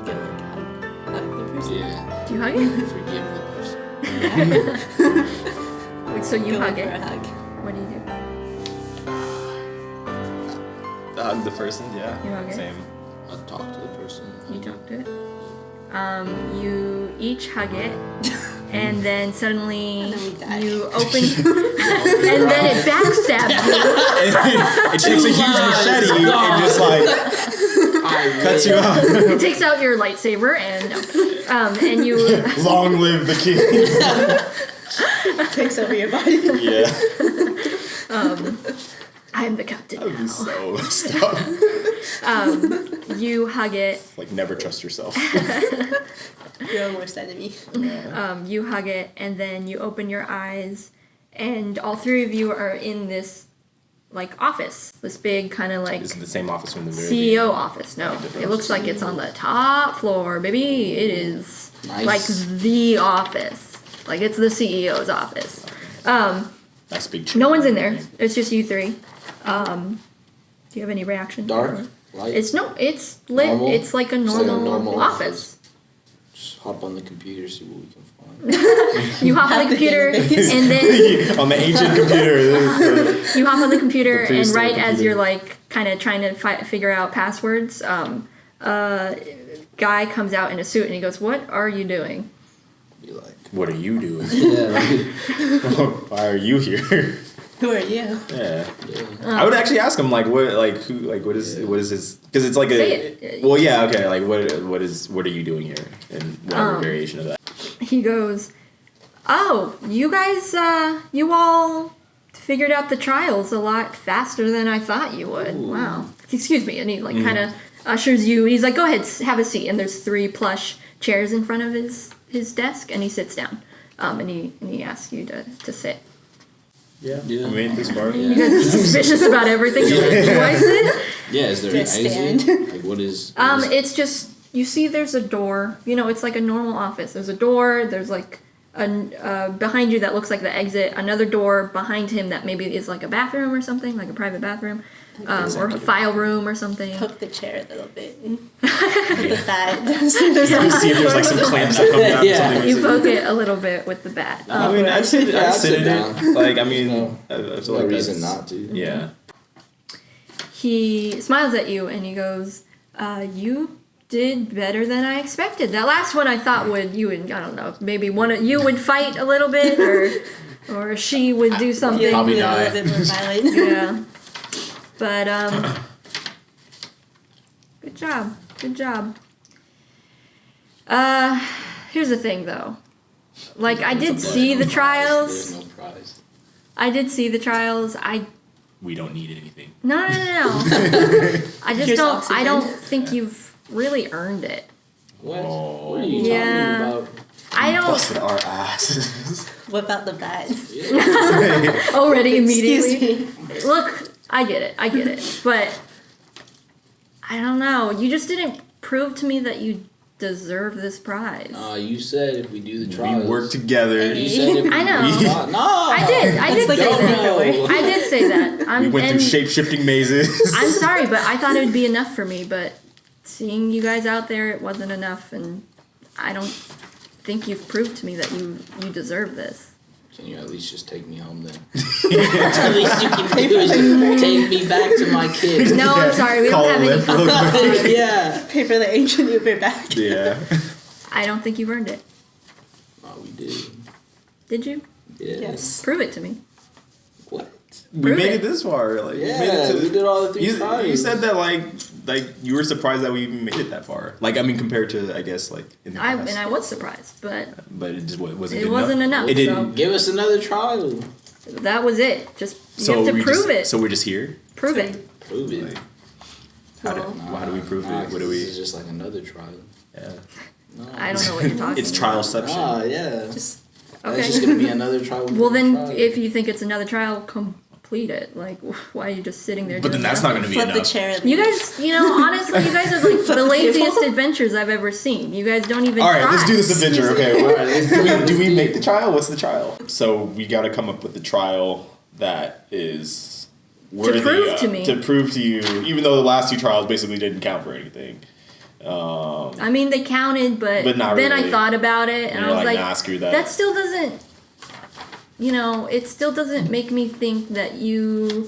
Go like hug the person. Yeah. Do you hug it? Forgive the person. Wait, so you Go hug in for it. a hug. What do you do? Hug the person, yeah. You hug it? Same. I'll talk to the person. You talk to it. You each hug it, and then suddenly And then we die. you open, and then it backstabs you. It takes a huge machete and just like cuts you off. It takes out your lightsaber, and you. Long live the king. Takes over your body. Yeah. I'm the captain That would be now. so messed up. You hug it. Like never trust yourself. Your own worst enemy. You hug it, and then you open your eyes, and all three of you are in this like office, this big kind of like This is the same office from the very CEO office. No, it looks like it's on the top floor, baby. It is Nice. like the office, like it's the CEO's office. Nice big chair. No one's in there. It's just you three. Do you have any reaction? Dark? Light? It's lit. Normal? It's like a It's like a normal, normal office. Just hop on the computer, see what we can find. You hop on the computer, and then On the ancient computer. you hop on the computer, The and prehistoric right as computer. you're like kind of trying to figure out passwords, guy comes out in a suit and he goes, "What are you doing?" Be like, What are you doing? yeah, right. Why are you here? Who are you? Yeah. Yeah. I would actually ask him like what is his, because it's like Say it. well, yeah, okay, like what are you doing here, and whatever variation of that. He goes, "Oh, you guys, you all figured out the trials a lot faster than I thought you would. Ooh. Wow. Excuse me." And he like kind of ushers you. He's like, "Go ahead, have a seat." And there's 3 plush chairs in front of his desk, and he sits down. And he asks you to sit. Yeah. Yeah. I mean, this far. You Yeah. guys are suspicious about everything. You're like, "Do I sit?" Yeah, is there an Just exit? stand. Like, what is... It's just you see there's a door. You know, it's like a normal office. There's a door. There's like a behind you that looks like the exit. Another door behind him that maybe is like a bathroom or something, like a private bathroom, or a file room or something. Poke the chair a little bit. With the bat. There's You see if there's like some clamps that come out Yeah. or something. You poke it a little bit with the bat. I mean, I'd sit Yeah, I'd in sit it. down. Like, I mean, No. I feel There's no like reason that's- not to. Yeah. He smiles at you and he goes, "You did better than I expected. That last one I thought you would I don't know, maybe one of you would fight a little bit or she would do something." Probably a die. little bit more violent. Yeah. But good job. Good job. Here's the thing though. Like I did see the There's trials. no prize. I did see the trials. We don't need anything. No. I just Here's don't oxygen. I don't think you've really earned it. What? Oh. What are you Yeah. talking about? I don't Busted our asses. Whip out the bat. already Excuse immediately. me. Look, I get it. But I don't know. You just didn't prove to me that you deserve this prize. You said if we do the We trials. work together. You said if we I know. do the trials. No! I did That's say like that. No. I did say that. We went through shape-shifting mazes. I'm sorry, but I thought it would be enough for me. But seeing you guys out there, it wasn't enough, and I don't think you've proved to me that you deserve this. Can you at least just take me home then? At least you can do is take me back to my kids. No, I'm sorry, we Call don't have a any lift real funds. quick. Yeah. Pay for the ancient Uber back. Yeah. I don't think you've earned it. Oh, we did. Did you? Yeah. Yes. Prove it to me. What? We Prove made it. it this far. Like, Yeah, we made it to we did all the 3 tries. You said that like you were surprised that we even made it that far. Like I mean, compared to I guess like in the past. And I was surprised, but But it just wasn't. it good wasn't enough. It didn't. Give us another trial. That was it. Just you So have to we prove just, it. So we're just here. Prove it. Prove it. Like, how do we prove it? What do This we? is just like another trial. Yeah. No. I don't know what you're talking It's about. trialception. Ah, yeah. Just Okay. It's just gonna be another trial. Well, then, trial. if you think it's another trial, complete it. Like, why are you just sitting there? But then doing that's not nothing? going to be flip the enough. chair. And You leave. guys, honestly, you guys are like the laziest adventures I've ever seen. You guys don't even. All right, try. let's do this adventure. Okay, All right, let's do we make the trial? What's the trial? So we got to come up with the trial that is worthy prove to me. to prove to you, even though the last 2 trials basically didn't count for anything. I mean, they counted, but not then I really. thought about it, and And I you're was like, like, nah, screw that. that still doesn't. It still doesn't make me think that you.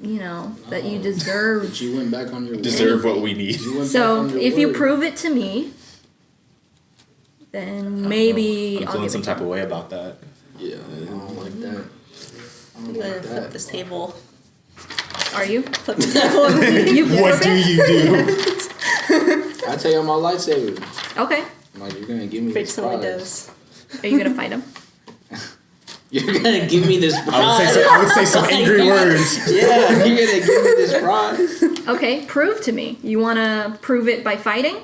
That you deserve. But you went back on your Deserve word. what we need. You went So back on your if you word. prove it to me, then maybe I'm I'll feeling give some it type to of you. way about that. Yeah, I don't like that. I I'm don't gonna like flip that. this table. Are you? Flip the table. You What flip do it? you do? I tell you my lightsaber. Okay. I'm like, you're gonna give me Break this some prize. windows. Are you gonna fight him? You're gonna give me this prize. I would say some angry words. Yeah, you're gonna give me this prize. Okay, prove to me. You wanna prove it by fighting?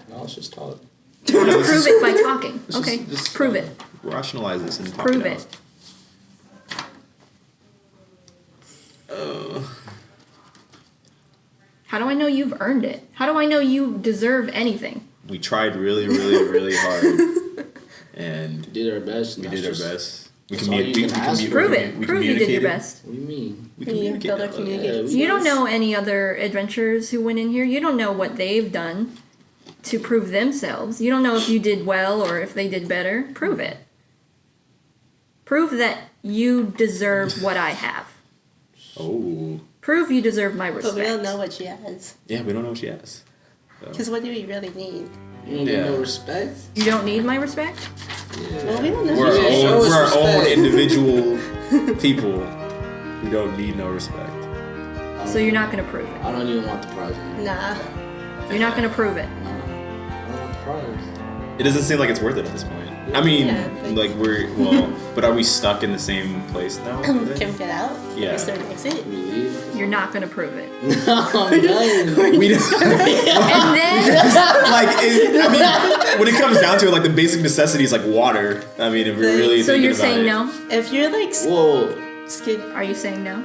No, it's just talk. Prove it by talking. Okay, just, prove it. Rationalize this and talk Prove it it. out. How do I know you've earned it? How do I know you deserve anything? We tried really, really, really hard, and We did our best. we and did our that's just- best. We that's all you can ask for. Prove it. We Prove you did your communicated. best. What do you mean? We We communicated. build our community. Yeah, we- You don't know any other adventurers who went in here. You don't know what they've done to prove themselves. You don't know if you did well or if they did better. Prove it. Prove that you deserve what I have. Oh, Prove you deserve my But respect. we don't know what she has. yeah. We don't know what she has. So. Because what do we really need? You don't Yeah. get no respect. You don't need my respect? Well, we don't know. We're Yeah, show our own, us we're our own respect. individual people. We don't need no respect. So you're not gonna prove it. I don't even want the prize. anymore. Nah. You're not gonna prove it. No, I don't want the prize. It doesn't seem like it's worth it at this point. I mean, Yeah, like but are we stuck in the same place now? Can we get out? Yeah. Is there an exit? We leave. You're not gonna prove it. No, I'm done. We don't, And then I mean, when it comes down to it, like the basic necessities, like water. I mean, if we're really so thinking you're about saying it. no? If you're like Whoa. skip, Are you saying no?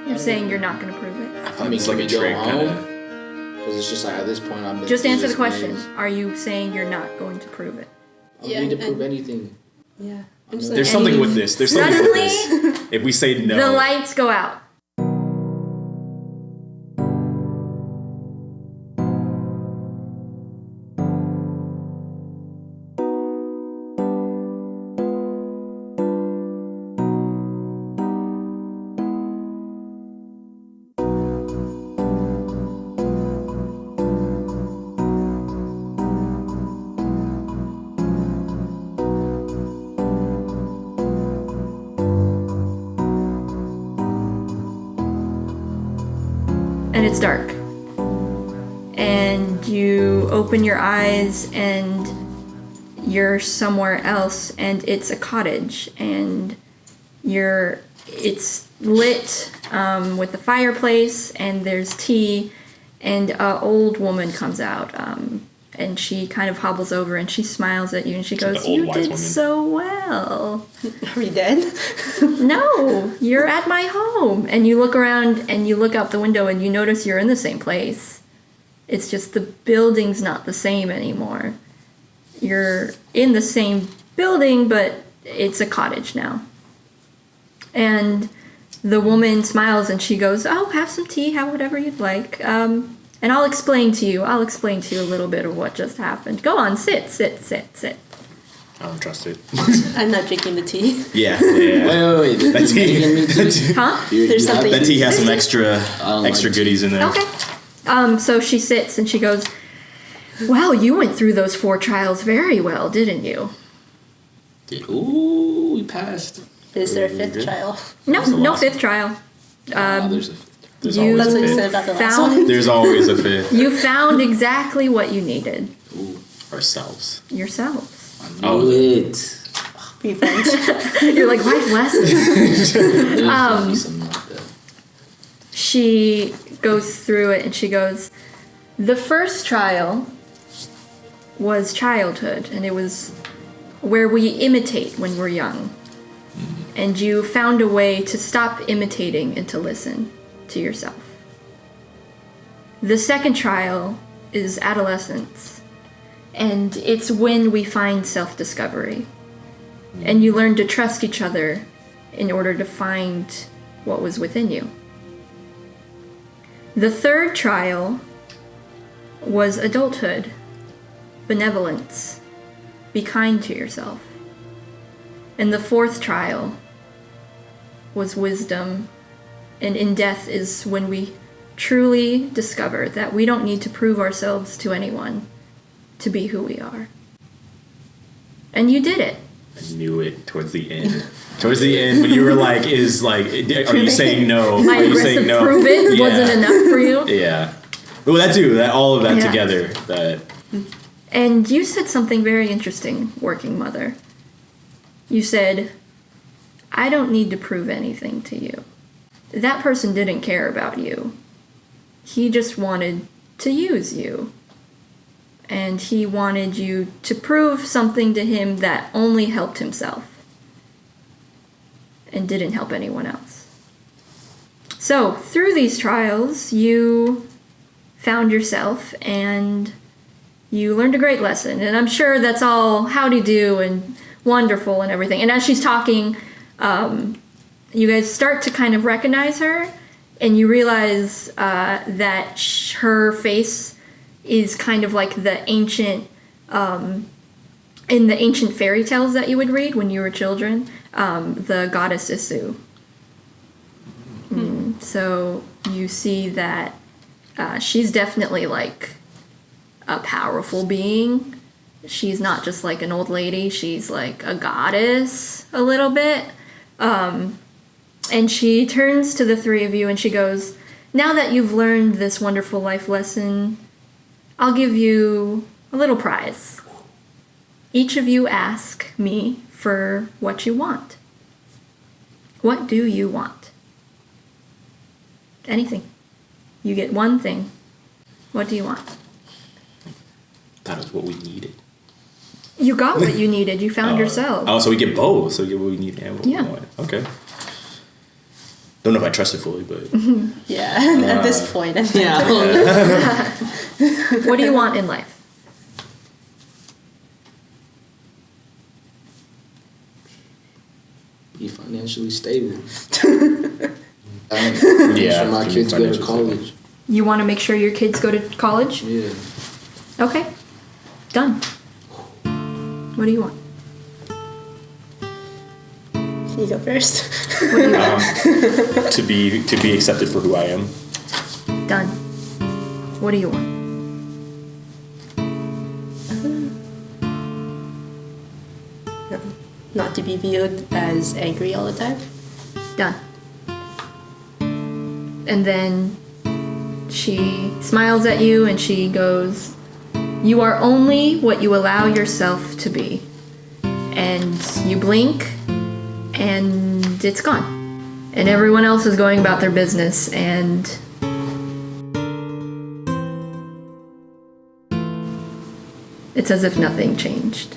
You're saying you're not gonna prove it. I mean, It's can like we a go trick, home? kinda. Because it's just like at this point I've been Just through answer the this question. maze. Are you saying you're not going to prove it? I don't Yeah, need to prove and- anything. yeah. I'm just There's like, something And with this. There's something with this. Suddenly, If we say no, the lights go out. And it's dark. And you open your eyes and you're somewhere else and it's a cottage and it's lit with the fireplace and there's tea and an old woman comes out and she kind of hobbles over and she smiles at you and she goes, the old "You wise did woman." so well." are we dead? No, you're at my home. And you look around and you look out the window and you notice you're in the same place. It's just the building's not the same anymore. You're in the same building, but it's a cottage now. And the woman smiles and she goes, "Oh, have some tea, have whatever you'd like. And I'll explain to you a little bit of what just happened. Go on, sit. I don't trust it. I'm not drinking the tea. Yeah. Wait. That tea. Huh? There's something- That tea has some extra like goodies in there. Okay. So she sits and she goes, "Well, you went through those 4 trials very well, didn't you?" Ooh, we passed. Is there a Really 5th good. trial? No, What's the no last 5th trial. There's a There's You- always That's a what you fifth. said about the last Found- one. There's always a fifth. You found exactly what you needed Ourselves. yourselves. I knew it. Revenge. You're like, life lessons. There's gonna be something like that. She goes through it and she goes, "The first trial was childhood, and it was where we imitate when we're young. And you found a way to stop imitating and to listen to yourself. The second trial is adolescence, and it's when we find self-discovery. And you learn to trust each other in order to find what was within you. The third trial was adulthood, benevolence, be kind to yourself. And the fourth trial was wisdom, and in death is when we truly discover that we don't need to prove ourselves to anyone to be who we are." And you did it. I knew it towards the end. Towards the end, when you were like, are you saying no? My Are you aggressive saying no? prove it Yeah. wasn't enough for you. Yeah. Well, that too. That all of that Yeah. together. That And you said something very interesting, working mother. You said, "I don't need to prove anything to you." That person didn't care about you. He just wanted to use you. And he wanted you to prove something to him that only helped himself and didn't help anyone else. So, through these trials, you found yourself and you learned a great lesson. And I'm sure that's all howdy-do and wonderful and everything. And as she's talking, you guys start to kind of recognize her, and you realize that her face is kind of like the ancient, in the ancient fairy tales that you would read when you were children, the goddess Isu. So you see that she's definitely like a powerful being. She's not just like an old lady, she's like a goddess a little bit. And she turns to the three of you and she goes, "Now that you've learned this wonderful life lesson, I'll give you a little prize. Each of you ask me for what you want. What do you want?" Anything. You get one thing. What do you want? was what we needed. You got what you needed. You found yourself. Oh, so we get both. So we get what we need and what Yeah. we want. Okay. Don't know if I trust it fully, but Yeah, at this point. Yeah. What do you want in life? Be financially stable. yeah, So my to be kids go to financially college. You want to make sure your kids go to college? Yeah. Okay. Done. What do you want? Can you go first? What do you want? to be accepted for who I am. Done. What do you want? Not to be viewed as angry all the time. Done. And then she smiles at you and she goes, "You are only what you allow yourself to be." And you blink and it's gone. And everyone else is going about their business, and it's as if nothing changed.